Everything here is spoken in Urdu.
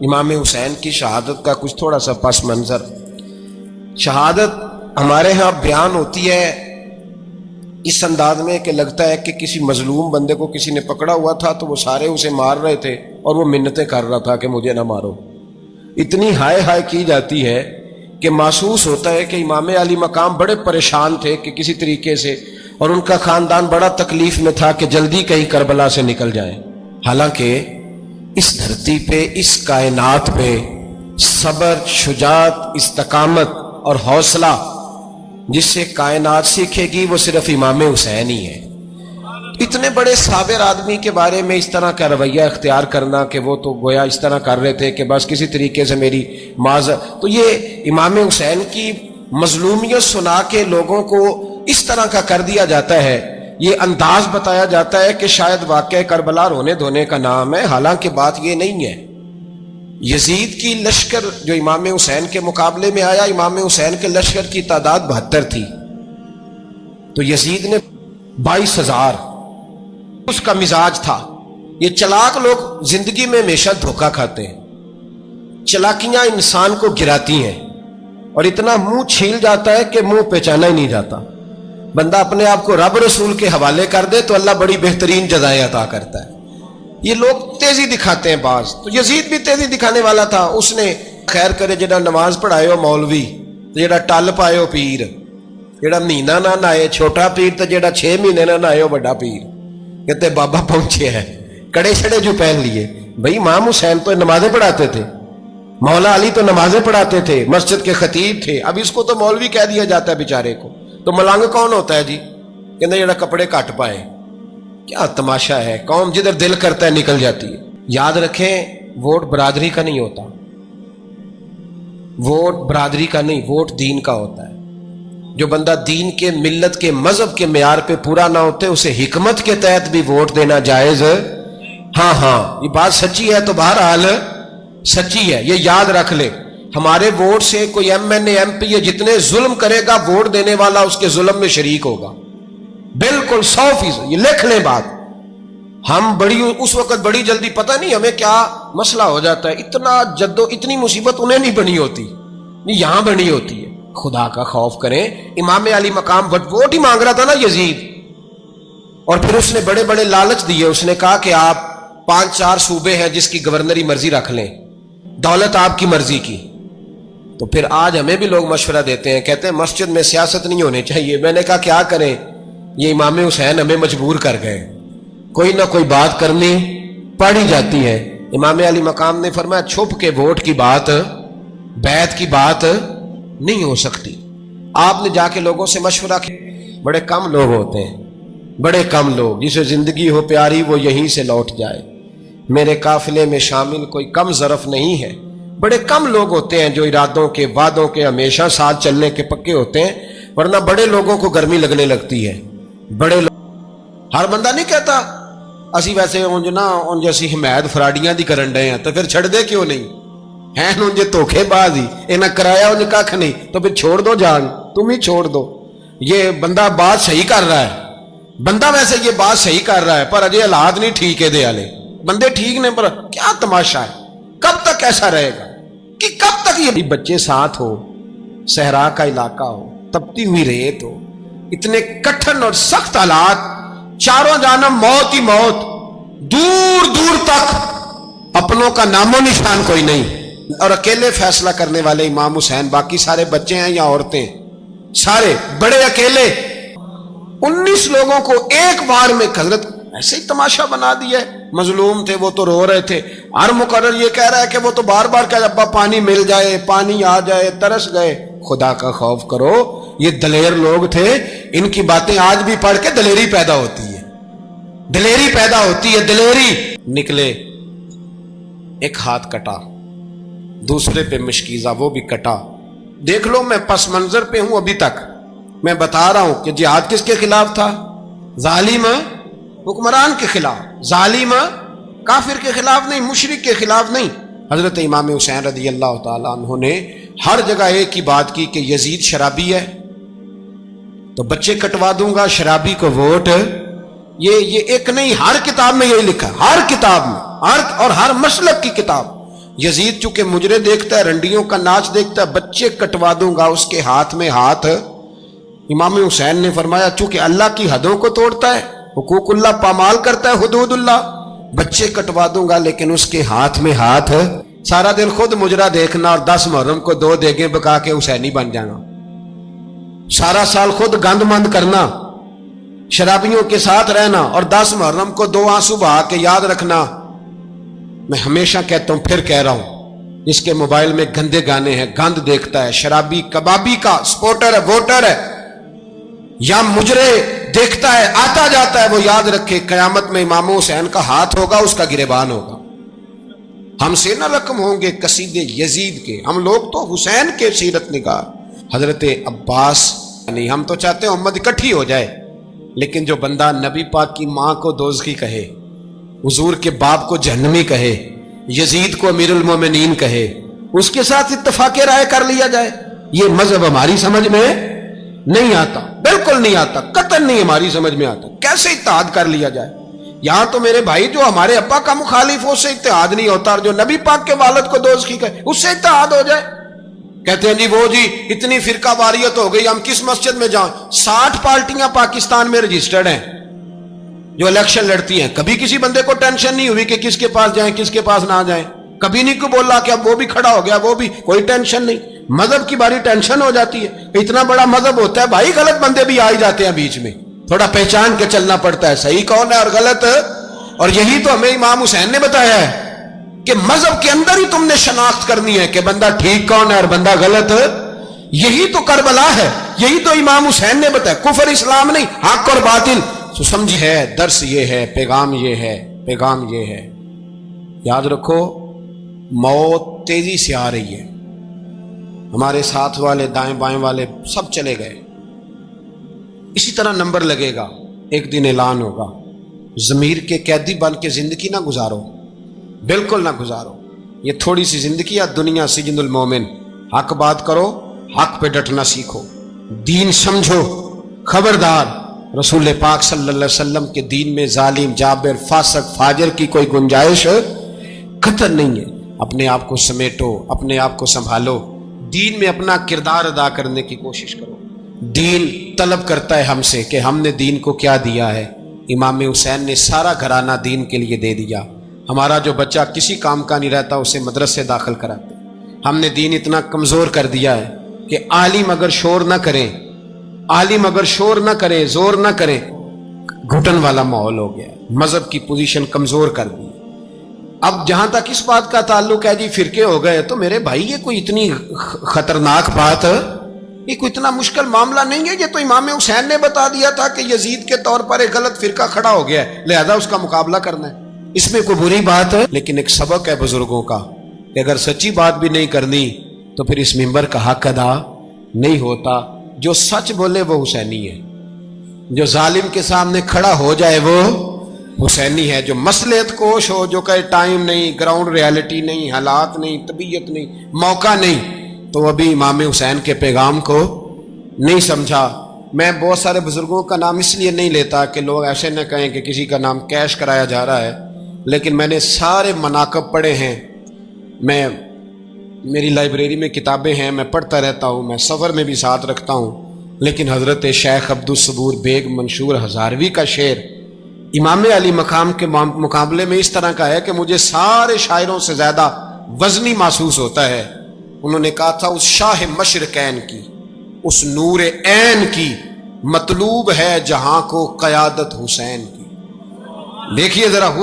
امام حسین کی شہادت کا کچھ تھوڑا سا پس منظر۔ شہادت ہمارے ہاں بیان ہوتی ہے اس انداز میں کہ لگتا ہے کہ کسی مظلوم بندے کو کسی نے پکڑا ہوا تھا تو وہ سارے اسے مار رہے تھے اور وہ منتیں کر رہا تھا کہ مجھے نہ مارو۔ اتنی ہائے ہائے کی جاتی ہے کہ محسوس ہوتا ہے کہ امام علی مقام بڑے پریشان تھے کہ کسی طریقے سے، اور ان کا خاندان بڑا تکلیف میں تھا کہ جلدی کہیں کربلا سے نکل جائیں۔ حالانکہ اس دھرتی پہ، اس کائنات پہ صبر، شجاعت، استقامت اور حوصلہ جس سے کائنات سیکھے گی وہ صرف امام حسین ہی ہے۔ اتنے بڑے صابر آدمی کے بارے میں اس طرح کا رویہ اختیار کرنا کہ وہ تو گویا اس طرح کر رہے تھے کہ بس کسی طریقے سے میری معذرت، تو یہ امام حسین کی مظلومیت سنا کے لوگوں کو اس طرح کا کر دیا جاتا ہے، یہ انداز بتایا جاتا ہے کہ شاید واقعہ کربلا رونے دھونے کا نام ہے، حالانکہ بات یہ نہیں ہے۔ یزید کی لشکر جو امام حسین کے مقابلے میں آیا، امام حسین کے لشکر کی تعداد 72 تھی، تو یزید نے 22,000 اس کا مزاج تھا۔ یہ چلاک لوگ زندگی میں ہمیشہ دھوکہ کھاتے ہیں، چلاکیاں انسان کو گراتی ہیں اور اتنا منہ چھیل جاتا ہے کہ منہ پہچانا ہی نہیں جاتا۔ بندہ اپنے آپ کو رب رسول کے حوالے کر دے تو اللہ بڑی بہترین جزائیں عطا کرتا ہے۔ یہ لوگ تیزی دکھاتے ہیں بعض، تو یزید بھی تیزی دکھانے والا تھا۔ اس نے خیر کرے جڑا نماز پڑھائے ہو مولوی، جڑا ٹل پائے ہو پیر، جڑا مہینہ نہ نہائے چھوٹا پیر، تو جڑا 6 مہینے نہ نہائے ہو بڑا پیر، کہتے بابا پہنچے ہیں، کڑے چھڑے جو پہن لیے۔ بھئی امام حسین تو نمازیں پڑھاتے تھے، مولا علی تو نمازیں پڑھاتے تھے، مسجد کے خطیب تھے، اب اس کو تو مولوی کہہ دیا جاتا ہے بیچارے کو۔ تو ملنگ کون ہوتا ہے جی؟ کہتے جڑا کپڑے کٹ پائے۔ کیا تماشا ہے، قوم جدھر دل کرتا ہے نکل جاتی ہے۔ یاد رکھیں ووٹ برادری کا نہیں ہوتا، ووٹ برادری کا نہیں، ووٹ دین کا ہوتا ہے۔ جو بندہ دین کے، ملت کے، مذہب کے معیار پہ پورا نہ ہوتے اسے حکمت کے تحت بھی ووٹ دینا جائز۔ ہاں یہ بات سچی ہے تو بہرحال سچی ہے، یہ یاد رکھ لے۔ ہمارے ووٹ سے کوئی ایم این اے، ایم پی اے جتنے ظلم کرے گا، ووٹ دینے والا اس کے ظلم میں شریک ہوگا، بالکل 100%۔ یہ لکھ لیں بات۔ ہم اس وقت بڑی جلدی، پتہ نہیں ہمیں کیا مسئلہ ہو جاتا ہے، اتنا اتنی مصیبت انہیں نہیں بنی ہوتی، یہاں بنی ہوتی ہے۔ خدا کا خوف کریں۔ امام علی مقام ووٹ ہی مانگ رہا تھا نا یزید، اور پھر اس نے بڑے بڑے لالچ دیے۔ اس نے کہا کہ آپ 5-4 صوبے ہیں جس کی گورنری مرضی رکھ لیں، دولت آپ کی مرضی کی۔ تو پھر آج ہمیں بھی لوگ مشورہ دیتے ہیں، کہتے ہیں مسجد میں سیاست نہیں ہونی چاہیے۔ میں نے کہا کیا کریں، یہ امام حسین ہمیں مجبور کر گئے، کوئی نہ کوئی بات کرنی پڑی جاتی ہے۔ امام علی مقام نے فرمایا چھپ کے ووٹ کی بات، بیعت کی بات نہیں ہو سکتی۔ آپ نے جا کے لوگوں سے مشورہ کیا۔ بڑے کم لوگ ہوتے ہیں، بڑے کم لوگ، جسے زندگی ہو پیاری وہ یہیں سے لوٹ جائے۔ میرے قافلے میں شامل کوئی کم ظرف نہیں ہے۔ بڑے کم لوگ ہوتے ہیں جو ارادوں کے، وعدوں کے، ہمیشہ ساتھ چلنے کے پکے ہوتے ہیں، ورنہ بڑے لوگوں کو گرمی لگنے لگتی ہے۔ بڑے لوگ، ہر بندہ نہیں کہتا اسی ویسے ان جیسی حمایت فراڈیاں دی کرن ڈے ہیں، تو پھر چھڑ دے کیوں نہیں ہیں؟ ان جے دھوکھے باز ہی انہیں کرایا، انہیں کھ نہیں، تو پھر چھوڑ دو جان، تم ہی چھوڑ دو۔ یہ بندہ بات صحیح کر رہا ہے، بندہ ویسے یہ بات صحیح کر رہا ہے، پر اجے حالات نہیں ٹھیک ہے، دے والے بندے ٹھیک نہیں، پر کیا تماشا ہے؟ کب تک ایسا رہے گا کہ کب تک یہ بچے ساتھ ہو، صحرا کا علاقہ ہو، تپتی ہوئی ریت ہو، اتنے کٹھن اور سخت حالات، چاروں جانب موت ہی موت، دور دور تک اپنوں کا نام و نشان کوئی نہیں، اور اکیلے فیصلہ کرنے والے امام حسین، باقی سارے بچے ہیں یا عورتیں، سارے بڑے اکیلے 19 لوگوں کو ایک بار میں حضرت ایسے ہی تماشا بنا دیا ہے۔ مظلوم تھے وہ تو رو رہے تھے، ہر مقرر یہ کہہ رہا ہے کہ وہ تو بار بار کہ ابا پانی مل جائے، پانی آ جائے، ترس گئے۔ خدا کا خوف کرو، یہ دلیر لوگ تھے، ان کی باتیں آج بھی پڑھ کے دلیری پیدا ہوتی ہے، دلیری پیدا ہوتی ہے، دلیری۔ نکلے، ایک ہاتھ کٹا، دوسرے پہ مشکیزہ، وہ بھی کٹا۔ دیکھ لو میں پس منظر پہ ہوں ابھی تک، میں بتا رہا ہوں کہ جہاد کس کے خلاف تھا؟ ظالم حکمران کے خلاف، ظالم کافر کے خلاف نہیں، مشرک کے خلاف نہیں۔ حضرت امام حسین رضی اللہ تعالیٰ عنہ نے ہر جگہ ایک ہی بات کی کہ یزید شرابی ہے تو بچے کٹوا دوں گا، شرابی کو ووٹ۔ یہ ایک نہیں، ہر کتاب میں یہی لکھا، ہر کتاب میں، اور ہر مسلک کی کتاب۔ یزید چونکہ مجرے دیکھتا ہے، رنڈیوں کا ناچ دیکھتا ہے، بچے کٹوا دوں گا اس کے ہاتھ میں ہاتھ۔ امام حسین نے فرمایا چونکہ اللہ کی حدوں کو توڑتا ہے، حقوق اللہ پامال کرتا ہے، حدود اللہ، بچے کٹوا دوں گا لیکن اس کے ہاتھ میں ہاتھ۔ سارا دن خود مجرا دیکھنا اور 10 محرم کو 2 دیگیں پکا کے حسینی بن جانا، سارا سال خود گند مند کرنا، شرابیوں کے ساتھ رہنا اور 10 محرم کو 2 آنسو بہا کے یاد رکھنا۔ میں ہمیشہ کہتا ہوں، پھر کہہ رہا ہوں، اس کے موبائل میں گندے گانے ہیں، گند دیکھتا ہے، شرابی کبابی کا سپورٹر ہے، ووٹر ہے یا مجرے دیکھتا ہے، آتا جاتا ہے، وہ یاد رکھے قیامت میں امام حسین کا ہاتھ ہوگا، اس کا گریبان ہوگا۔ ہم سے نہ رقم ہوں گے قصید یزید کے، ہم لوگ تو حسین کے سیرت نگار حضرت عباس، نہیں ہم تو چاہتے ہیں امت اکٹھی ہو جائے، لیکن جو بندہ نبی پاک کی ماں کو دوزخی کہے، حضور کے باپ کو جہنمی کہے، یزید کو امیر المومنین کہے، اس کے ساتھ اتفاق رائے کر لیا جائے، یہ مذہب ہماری سمجھ میں نہیں آتا، بالکل نہیں آتا، قطعاً نہیں ہماری سمجھ میں آتا۔ کیسے اتحاد کر لیا جائے؟ یہاں تو میرے بھائی جو ہمارے ابا کا مخالف ہو، اس سے اتحاد نہیں ہوتا، اور جو نبی پاک کے والد کو دوزخی کہے اس سے اتحاد ہو جائے۔ کہتے ہیں جی وہ جی اتنی فرقہ واریت ہو گئی، ہم کس مسجد میں جائیں؟ 60 پارٹیاں پاکستان میں رجسٹرڈ ہیں جو الیکشن لڑتی ہیں، کبھی کسی بندے کو ٹینشن نہیں ہوئی کہ کس کے پاس جائیں کس کے پاس نہ جائیں، کبھی نہیں کوئی بولا کہ اب وہ بھی کھڑا ہو گیا، وہ بھی، کوئی ٹینشن نہیں۔ مذہب کی باری ٹینشن ہو جاتی ہے، اتنا بڑا مذہب ہوتا ہے بھائی، غلط بندے بھی آ ہی جاتے ہیں بیچ میں، تھوڑا پہچان کے چلنا پڑتا ہے صحیح کون ہے اور غلط۔ اور یہی تو ہمیں امام حسین نے بتایا ہے کہ مذہب کے اندر ہی تم نے شناخت کرنی ہے کہ بندہ ٹھیک کون ہے اور بندہ غلط۔ یہی تو کربلا ہے، یہی تو امام حسین نے بتایا، کفر اسلام نہیں، حق اور باطل۔ تو سمجھ ہے، درس یہ ہے، پیغام یہ ہے، پیغام یہ ہے۔ یاد رکھو موت تیزی سے آ رہی ہے، ہمارے ساتھ والے دائیں بائیں والے سب چلے گئے، اسی طرح نمبر لگے گا، ایک دن اعلان ہوگا۔ ضمیر کے قیدی بن کے زندگی نہ گزارو، بالکل نہ گزارو، یہ تھوڑی سی زندگی ہے، دنیا سجن المومن۔ حق بات کرو، حق پہ ڈٹنا سیکھو، دین سمجھو، خبردار رسول پاک صلی اللہ علیہ وسلم کے دین میں ظالم، جابر، فاسق، فاجر کی کوئی گنجائش قطع نہیں ہے۔ اپنے آپ کو سمیٹو، اپنے آپ کو سنبھالو، دین میں اپنا کردار ادا کرنے کی کوشش کرو۔ دین طلب کرتا ہے ہم سے کہ ہم نے دین کو کیا دیا ہے۔ امام حسین نے سارا گھرانہ دین کے لیے دے دیا۔ ہمارا جو بچہ کسی کام کا نہیں رہتا اسے مدرسے داخل کراتے۔ ہم نے دین اتنا کمزور کر دیا ہے کہ عالم اگر شور نہ کریں، عالم اگر شور نہ کرے، زور نہ کرے، گھٹن والا ماحول ہو گیا، مذہب کی پوزیشن کمزور کر دی۔ اب جہاں تک اس بات کا تعلق ہے جی فرقے ہو گئے، تو میرے بھائی یہ کوئی اتنی خطرناک بات ہے، یہ کوئی اتنا مشکل معاملہ نہیں ہے، یہ تو امام حسین نے بتا دیا تھا کہ یزید کے طور پر ایک غلط فرقہ کھڑا ہو گیا ہے، لہذا اس کا مقابلہ کرنا ہے، اس میں کوئی بری بات ہے؟ لیکن ایک سبق ہے بزرگوں کا کہ اگر سچی بات بھی نہیں کرنی تو پھر اس منبر کا حق ادا نہیں ہوتا۔ جو سچ بولے وہ حسینی ہے، جو ظالم کے سامنے کھڑا ہو جائے وہ حسینی ہے، جو مصلحت کوش ہو، جو کہے ٹائم نہیں، گراؤنڈ ریالٹی نہیں، حالات نہیں، طبیعت نہیں، موقع نہیں، تو ابھی امام حسین کے پیغام کو نہیں سمجھا۔ میں بہت سارے بزرگوں کا نام اس لیے نہیں لیتا کہ لوگ ایسے نہ کہیں کہ کسی کا نام کیش کرایا جا رہا ہے، لیکن میں نے سارے مناقب پڑھے ہیں، میری لائبریری میں کتابیں ہیں، میں پڑھتا رہتا ہوں، میں سفر میں بھی ساتھ رکھتا ہوں، لیکن حضرت شیخ عبدالصبور بیگ منشور ہزاروی کا شعر امام علی مقام کے مقابلے میں اس طرح کا ہے کہ مجھے سارے شاعروں سے زیادہ وزنی محسوس ہوتا ہے۔ انہوں نے کہا تھا اس شاہ مشرقین کی، اس نور عین کی مطلوب ہے جہاں کو قیادت حسین کی۔ دیکھیے ذرا